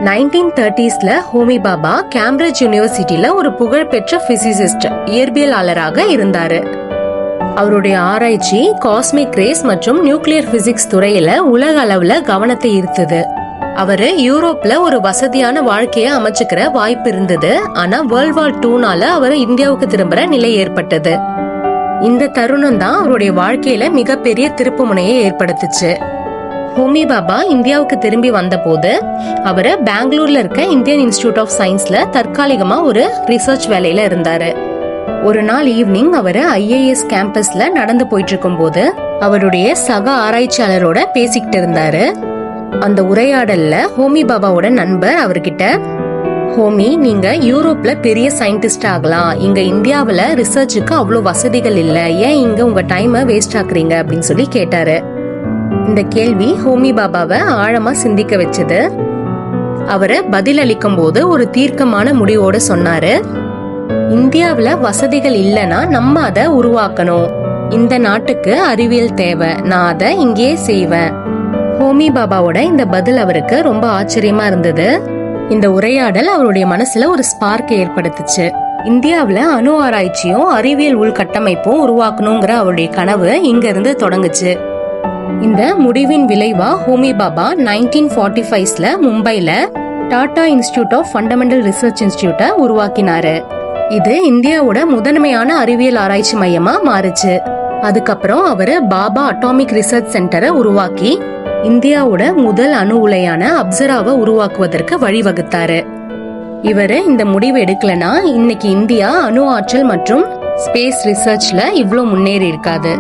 1930s Homi Baba Cambridge யூனிவர்சிட்டியில ஒரு புகழ்பெற்ற பிசிசிஸ்ட் இயற்பியலாளராக இருந்தாரு. அவருடைய ஆராய்ச்சி காஸ்மிக் ரேஸ் மற்றும் நியூக்ளியர் பிசிக்ஸ் துறையில உலக அளவுல கவனத்தை ஈர்த்தது. அவரு யூரோப்ல ஒரு வசதியான வாழ்க்கையை அமைச்சுக்கிற வாய்ப்பு இருந்தது. ஆனா வேர்ல்ட் வார் 2னால அவர் இந்தியாவுக்கு திரும்புற நிலை ஏற்பட்டது. இந்த தருணம் தான் அவருடைய வாழ்க்கையில மிகப்பெரிய திருப்பு முனையை ஏற்படுத்துச்சு. ஹோமி பாபா இந்தியாவுக்கு திரும்பி வந்த போது அவரு பெங்களூர்ல இருக்க இந்தியன் இன்ஸ்டிடியூட் ஆஃப் சயின்ஸ்ல தற்காலிகமா ஒரு ரிசர்ச் வேலையில இருந்தாரு. ஒரு நாள் ஈவினிங் அவரு IIS கேம்பஸ்ல நடந்து போயிட்டு இருக்கும் போது அவருடைய சக ஆராய்ச்சியாளரோட பேசிக்கிட்டு இருந்தாரு. அந்த உரையாடல்ல ஹோமி பாபாவோட நண்பர் அவர்கிட்ட, ஹோமி, நீங்க யூரோப்ல பெரிய சயின்டிஸ்ட் ஆகலாம், இங்க இந்தியாவில ரிசர்ச்சுக்கு அவ்வளவு வசதிகள் இல்ல, ஏன் இங்க உங்க டைமை வேஸ்ட் ஆக்குறீங்க அப்படின்னு சொல்லி கேட்டாரு. இந்த கேள்வி ஹோமி பாபாவை ஆழமா சிந்திக்க வச்சது. அவரை பதில் அளிக்கும் போது ஒரு தீர்க்கமான முடிவோட சொன்னாரு, இந்தியாவில வசதிகள் இல்லைன்னா நம்ம அதை உருவாக்கணும். இந்த நாட்டுக்கு அறிவியல் தேவை, நான் அதை இங்கேயே செய்வேன். ஹோமி பாபாவோட இந்த பதில் அவருக்கு ரொம்ப ஆச்சரியமா இருந்தது. இந்த உரையாடல் அவருடைய மனசுல ஒரு ஸ்பார்க் ஏற்படுத்துச்சு. இந்தியாவில அணு ஆராய்ச்சியும் அறிவியல் உள்கட்டமைப்பும் உருவாக்கணுங்கிற அவருடைய கனவு இங்க இருந்து தொடங்குச்சு. இந்த முடிவின் விளைவா ஹோமி பாபா 1945 மும்பைல Tata institute of fundamental research இன்ஸ்டிடியூட்ட உருவாக்கினாரு. இது இந்தியாவோட முதன்மையான அறிவியல் ஆராய்ச்சி மையமா மாறுச்சு. அதுக்கப்புறம் அவரு பாபா அட்டாமிக் ரிசர்ச் சென்டரை உருவாக்கி இந்தியாவோட முதல் அணு உலையான அப்சராவை உருவாக்குவதற்கு வழிவகுத்தாரு. இவரு இந்த முடிவு எடுக்கலனா இன்னைக்கு இந்தியா அணு ஆற்றல் மற்றும் ஸ்பேஸ் ரிசர்ச்ல இவ்ளோ முன்னேறி இருக்காது.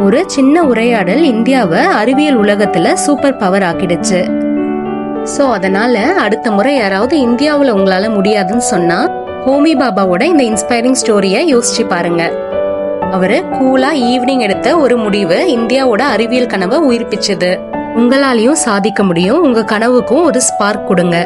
ஒரு சின்ன உரையாடல் இந்தியாவை அறிவியல் உலகத்துல சூப்பர் பவர் ஆக்கிடுச்சு. சோ அதனால அடுத்த முறை யாராவது இந்தியாவுல உங்களால முடியாதுன்னு சொன்னா ஹோமி பாபாவோட இந்த இன்ஸ்பைரிங் ஸ்டோரிய யோசிச்சு பாருங்க. அவரு கூலா ஈவினிங் எடுத்த ஒரு முடிவு இந்தியாவோட அறிவியல் கனவை உயிர்ப்பிச்சது. உங்களாலையும் சாதிக்க முடியும். உங்க கனவுக்கும் ஒரு ஸ்பார்க் கொடுங்க.